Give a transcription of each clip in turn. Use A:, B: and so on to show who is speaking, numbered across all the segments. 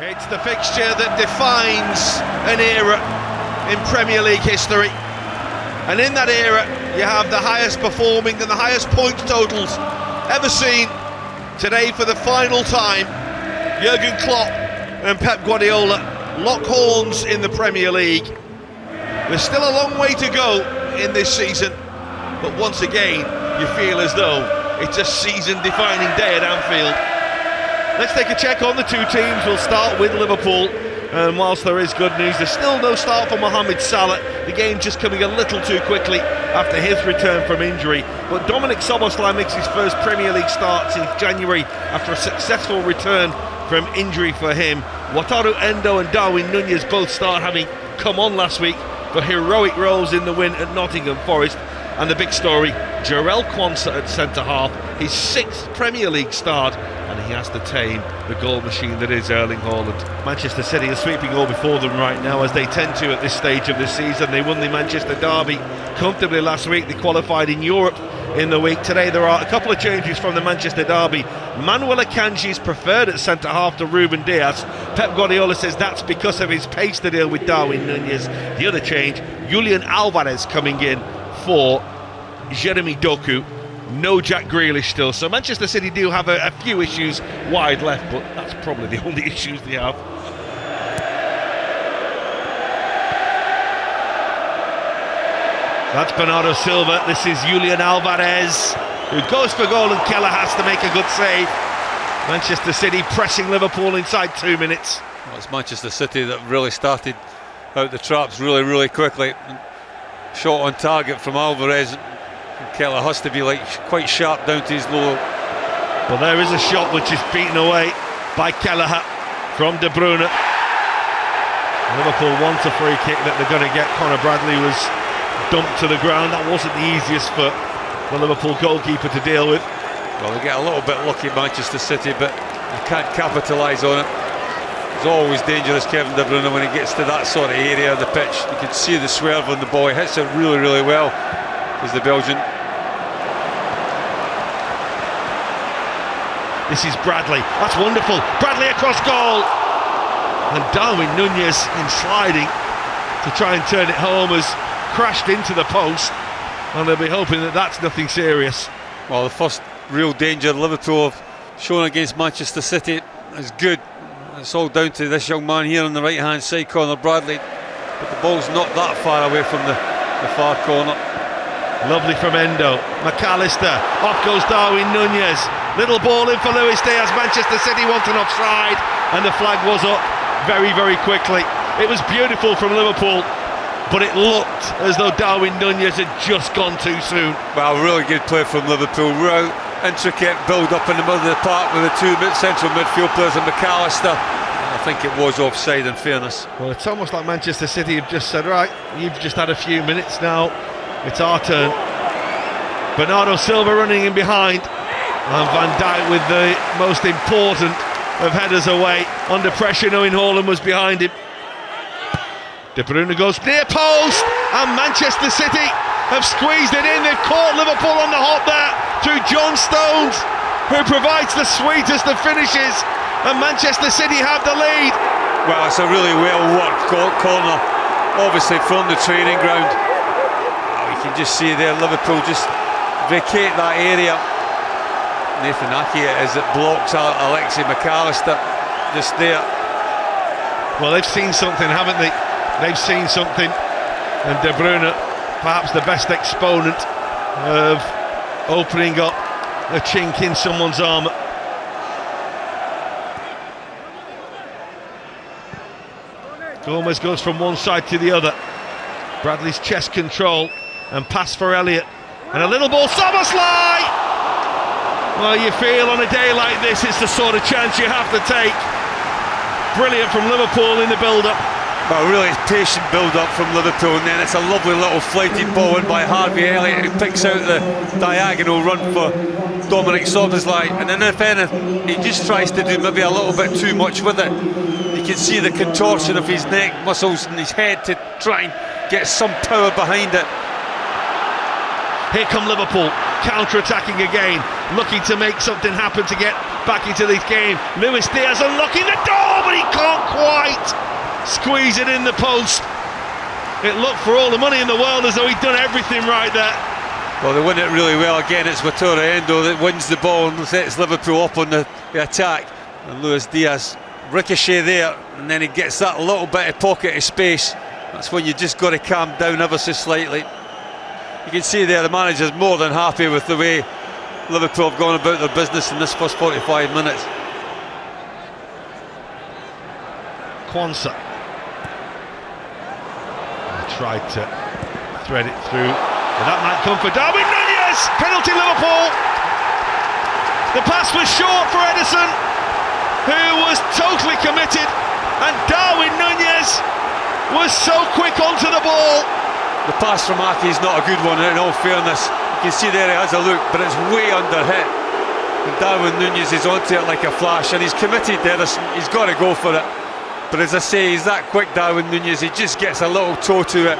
A: It's the fixture that defines an era in Premier League history. And in that era, you have the highest performing and the highest point totals ever seen. Today, for the final time, Jürgen Klopp and Pep Guardiola lock horns in the Premier League. There's still a long way to go in this season, but once again, you feel as though it's a season-defining day at Anfield. Let's take a check on the two teams. We'll start with Liverpool, and whilst there is good news, there's still no start for Mohamed Salah. The game just coming a little too quickly after his return from injury. But Dominik Szoboszlai makes his first Premier League start since January after a successful return from injury for him. Wataru Endo and Darwin Nunez both start, having come on last week for heroic roles in the win at Nottingham Forest. And the big story, Jarell Quansah at centre-half, his 6th Premier League start, and he has to tame the goal machine that is Erling Haaland. Manchester City are sweeping all before them right now, as they tend to at this stage of the season. They won the Manchester Derby comfortably last week. They qualified in Europe in the week. Today there are a couple of changes from the Manchester Derby. Manuel Akanji is preferred at centre-half to Ruben Dias. Pep Guardiola says that's because of his pace to deal with Darwin Nunez. The other change, Julian Alvarez coming in for Jeremy Doku. No Jack Grealish still, so Manchester City do have a few issues wide left, but that's probably the only issues they have. That's Bernardo Silva. This is Julian Alvarez, who goes for goal, and Keller has to make a good save. Manchester City pressing Liverpool inside 2 minutes.
B: Well, it's Manchester City that really started out the traps really quickly. Shot on target from Alvarez. Keller has to be quite sharp down to his low.
A: Well, there is a shot which is beaten away by Kelleher from De Bruyne. Liverpool want a free kick that they're going to get. Conor Bradley was dumped to the ground. That wasn't the easiest for the Liverpool goalkeeper to deal with.
B: Well, they get a little bit lucky, Manchester City, but they can't capitalise on it. It's always dangerous, Kevin De Bruyne, when he gets to that sort of area of the pitch. You can see the swerve on the ball. He hits it really well. Is the Belgian.
A: This is Bradley. That's wonderful. Bradley across goal. And Darwin Nunez, in sliding to try and turn it home, has crashed into the post. And they'll be hoping that that's nothing serious.
B: Well, the first real danger Liverpool have shown against Manchester City is good. It's all down to this young man here on the right-hand side, Conor Bradley. But the ball's not that far away from the far corner.
A: Lovely from Endo. Mac Allister. Off goes Darwin Nunez. Little ball in for Luis Diaz. Manchester City want an offside, and the flag was up very quickly. It was beautiful from Liverpool, but it looked as though Darwin Nunez had just gone too soon.
B: Well, really good play from Liverpool. Real intricate build up in the middle of the park with the two central midfield players and Mac Allister. I think it was offside, in fairness.
A: Well, it's almost like Manchester City have just said, right, you've just had a few minutes now, it's our turn. Bernardo Silva running in behind, and Van Dijk with the most important of headers away, under pressure knowing Haaland was behind him. De Bruyne goes near post, and Manchester City have squeezed it in. They've caught Liverpool on the hop there through John Stones, who provides the sweetest of finishes, and Manchester City have the lead.
B: Well, it's a really well worked corner, obviously from the training ground. You can just see there Liverpool just vacate that area. Nathan Ake as it blocks Alexis Mac Allister just there.
A: Well, they've seen something, haven't they? They've seen something, and De Bruyne, perhaps the best exponent of opening up a chink in someone's armour. Gomez goes from one side to the other. Bradley's chest control and pass for Elliott, and a little ball. Szoboszlai! Well, you feel on a day like this it's the sort of chance you have to take. Brilliant from Liverpool in the build-up.
B: Well, really patient build-up from Liverpool, and then it's a lovely little flighted ball in by Harvey Elliott, who picks out the diagonal run for Dominik Szoboszlai, and then if anything, he just tries to do maybe a little bit too much with it. You can see the contortion of his neck muscles and his head to try and get some power behind it.
A: Here come Liverpool, counter-attacking again, looking to make something happen to get back into this game. Luis Diaz unlocking the door, but he can't squeeze it in the post. It looked for all the money in the world as though he'd done everything right there.
B: Well, they win it really well. Again, it's Vitória Endo that wins the ball and sets Liverpool up on the attack. And Luis Diaz, ricochet there, and then he gets that little bit of pocket of space. That's when you just got to calm down ever so slightly. You can see there the manager's more than happy with the way Liverpool have gone about their business in this first 45 minutes.
A: Kwanzaa tried to thread it through, but that might come for Darwin Nunez. Penalty Liverpool. The pass was short for Ederson, who was totally committed, and Darwin Nunez was so quick onto the ball.
B: The pass from Aki is not a good one, in all fairness. You can see there he has a look, but it's way under hit. And Darwin Nunez is onto it like a flash, and he's committed to Ederson. He's got to go for it. But as I say, he's that quick, Darwin Nunez. He just gets a little toe to it.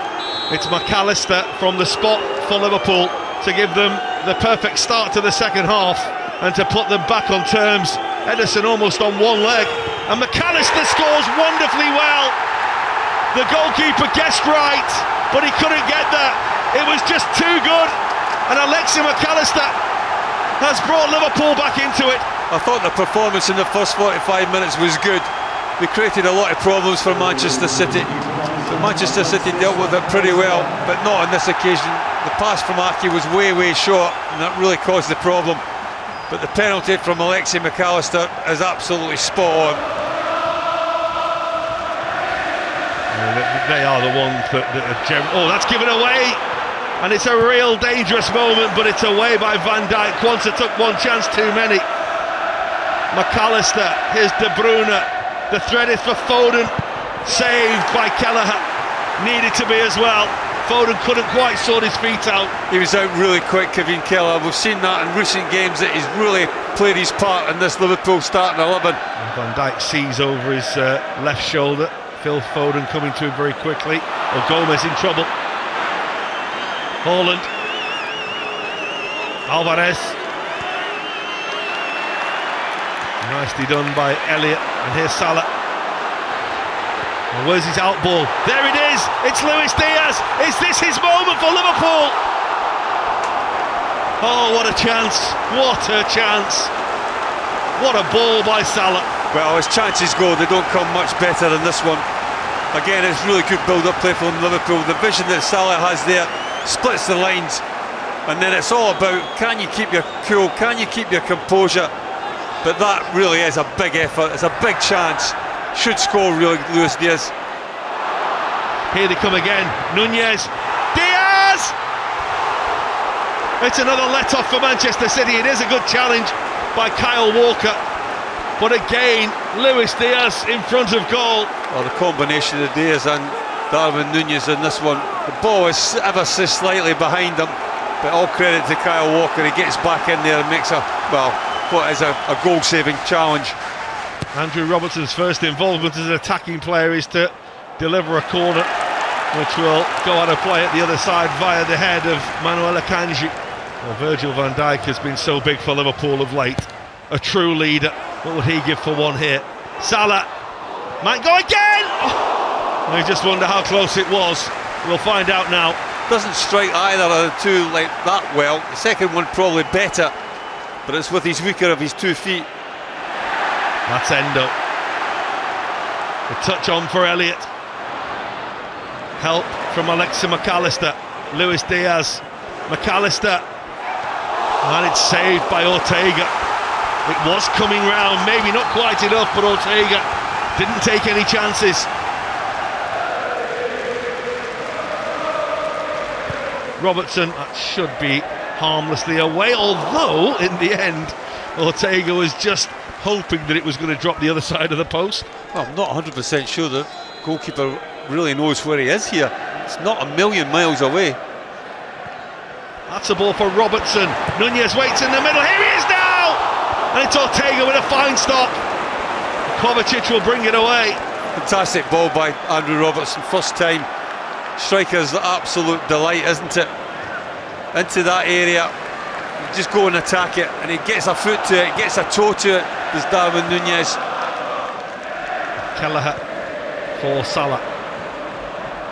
A: It's Mac Allister from the spot for Liverpool to give them the perfect start to the second half and to put them back on terms. Ederson almost on one leg, and Mac Allister scores wonderfully well. The goalkeeper guessed right, but he couldn't get there. It was just too good, and Alexis Mac Allister has brought Liverpool back into it.
B: I thought the performance in the first 45 minutes was good. They created a lot of problems for Manchester City, but Manchester City dealt with it pretty well, but not on this occasion. The pass from Aki was way short, and that really caused the problem. But the penalty from Alexis Mac Allister is absolutely spot on.
A: They are the ones that are oh, that's given away, and it's a real dangerous moment, but it's away by Van Dijk. Kwanzaa took one chance too many. Mac Allister, here's De Bruyne. The thread is for Foden, saved by Kelleher. Needed to be as well. Foden couldn't quite sort his feet out.
B: He was out really quick, Kevin Kelleher. We've seen that in recent games, that he's really played his part in this Liverpool starting 11.
A: And Van Dijk sees over his left shoulder. Phil Foden coming to him very quickly. Oh, Gomez in trouble. Haaland. Alvarez. Nicely done by Elliott, and here's Salah. Well, where's his out ball? There it is! It's Luis Diaz! Is this his moment for Liverpool? Oh, what a chance! What a chance! What a ball by Salah!
B: Well, as chances go, they don't come much better than this one. Again, it's really good build-up play from Liverpool. The vision that Salah has there splits the lines, and then it's all about, can you keep your cool, can you keep your composure? But that really is a big effort. It's a big chance. Should score, really, Luis Diaz.
A: Here they come again. Nunez. Diaz! It's another let-off for Manchester City. It is a good challenge by Kyle Walker. But again, Luis Diaz in front of goal.
B: Well, the combination of Diaz and Darwin Nunez in this one. The ball is ever so slightly behind him. But all credit to Kyle Walker. He gets back in there and makes what is a goal-saving challenge.
A: Andrew Robertson's first involvement as an attacking player is to deliver a corner, which will go out of play at the other side via the head of Manuel Akanji. Well, Virgil van Dijk has been so big for Liverpool of late. A true leader. What would he give for one here? Salah might go again! Oh, I just wonder how close it was. We'll find out now.
B: Doesn't strike either of the two like that well. The second one probably better, but it's with his weaker of his 2 feet.
A: That's Endo. The touch on for Elliott. Help from Alexis Mac Allister. Luis Diaz. Mac Allister. And it's saved by Ortega. It was coming round, maybe not quite enough, but Ortega didn't take any chances. Robertson, that should be harmlessly away, although in the end Ortega was just hoping that it was going to drop the other side of the post.
B: Well, I'm not 100% sure the goalkeeper really knows where he is here. It's not a million miles away.
A: That's a ball for Robertson. Nunez waits in the middle. Here he is now! And it's Ortega with a fine stop. Kovacic will bring it away.
B: Fantastic ball by Andrew Robertson. First time. Striker's the absolute delight, isn't it? Into that area. Just go and attack it, and he gets a foot to it, gets a toe to it. There's Darwin Nunez.
A: Kelleher for Salah.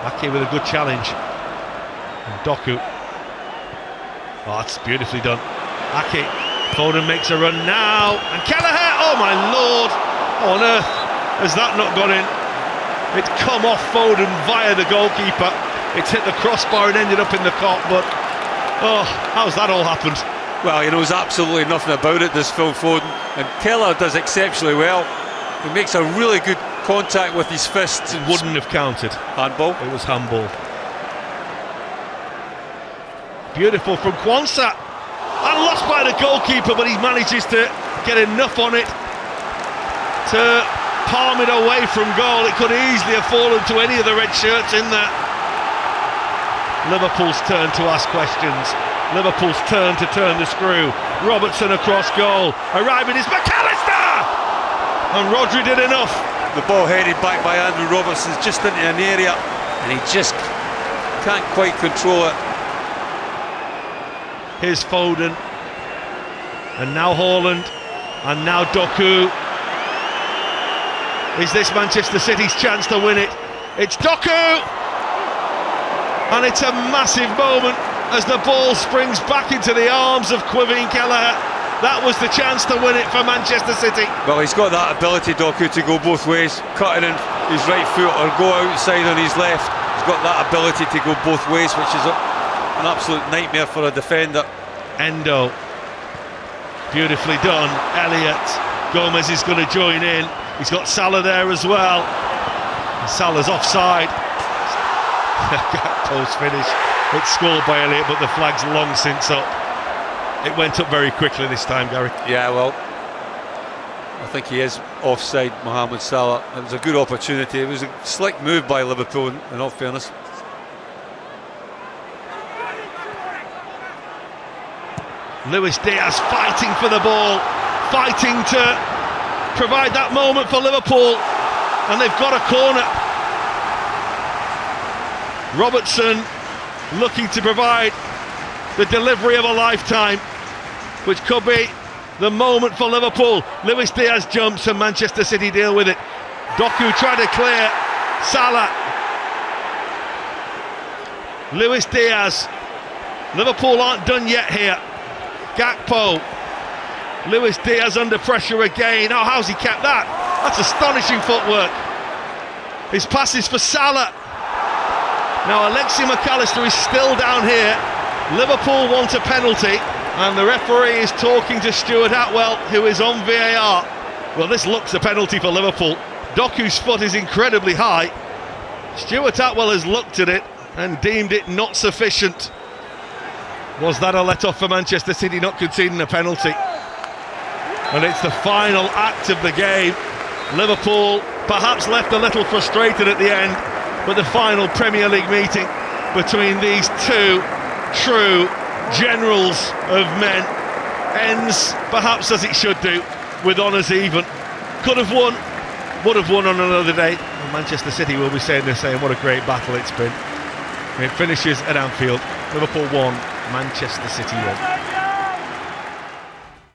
A: Ake with a good challenge. And Doku. Oh, that's beautifully done. Ake. Foden makes a run now. And Kelleher! Oh my lord! How on earth has that not gone in? It's come off Foden via the goalkeeper. It's hit the crossbar and ended up in the cop, but oh, how's that all happened?
B: Well, he knows absolutely nothing about it, does Phil Foden, and Kelleher does exceptionally well. He makes a really good contact with his fists.
A: It wouldn't have counted.
B: Handball?
A: It was handball. Beautiful from Kwanzaa. And lost by the goalkeeper, but he manages to get enough on it to palm it away from goal. It could easily have fallen to any of the red shirts in there. Liverpool's turn to ask questions. Liverpool's turn to turn the screw. Robertson across goal. Arriving is Mac Allister! And Rodri did enough.
B: The ball headed back by Andrew Robertson just into an area, and he just can't quite control it.
A: Here's Foden. And now Haaland. And now Doku. Is this Manchester City's chance to win it? It's Doku! And it's a massive moment as the ball springs back into the arms of Quiveen Kelleher. That was the chance to win it for Manchester City.
B: Well, he's got that ability, Doku, to go both ways, cutting in his right foot or go outside on his left. He's got that ability to go both ways, which is an absolute nightmare for a defender.
A: Endo, beautifully done. Elliott, Gomez is going to join in. He's got Salah there as well. And Salah's offside. Post finish. It's scored by Elliott, but the flag's long since up. It went up very quickly this time, Gary.
B: Yeah, well, I think he is offside, Mohamed Salah. It was a good opportunity. It was a slick move by Liverpool, in all fairness.
A: Luis Diaz fighting for the ball, fighting to provide that moment for Liverpool, and they've got a corner. Robertson looking to provide the delivery of a lifetime, which could be the moment for Liverpool. Luis Diaz jumps and Manchester City deal with it. Doku tried to clear. Salah. Luis Diaz. Liverpool aren't done yet here. Gakpo. Luis Diaz under pressure again. Oh, how's he kept that? That's astonishing footwork. His pass is for Salah. Now Alexis Mac Allister is still down here. Liverpool want a penalty, and the referee is talking to Stuart Atwell, who is on VAR. Well, this looks a penalty for Liverpool. Doku's foot is incredibly high. Stuart Atwell has looked at it and deemed it not sufficient. Was that a let-off for Manchester City, not conceding a penalty? And it's the final act of the game. Liverpool perhaps left a little frustrated at the end, but the final Premier League meeting between these two true generals of men ends perhaps as it should do, with honours even. Could have won, would have won on another day. And Manchester City will be saying the same. What a great battle it's been. It finishes at Anfield. Liverpool 1, Manchester City 1.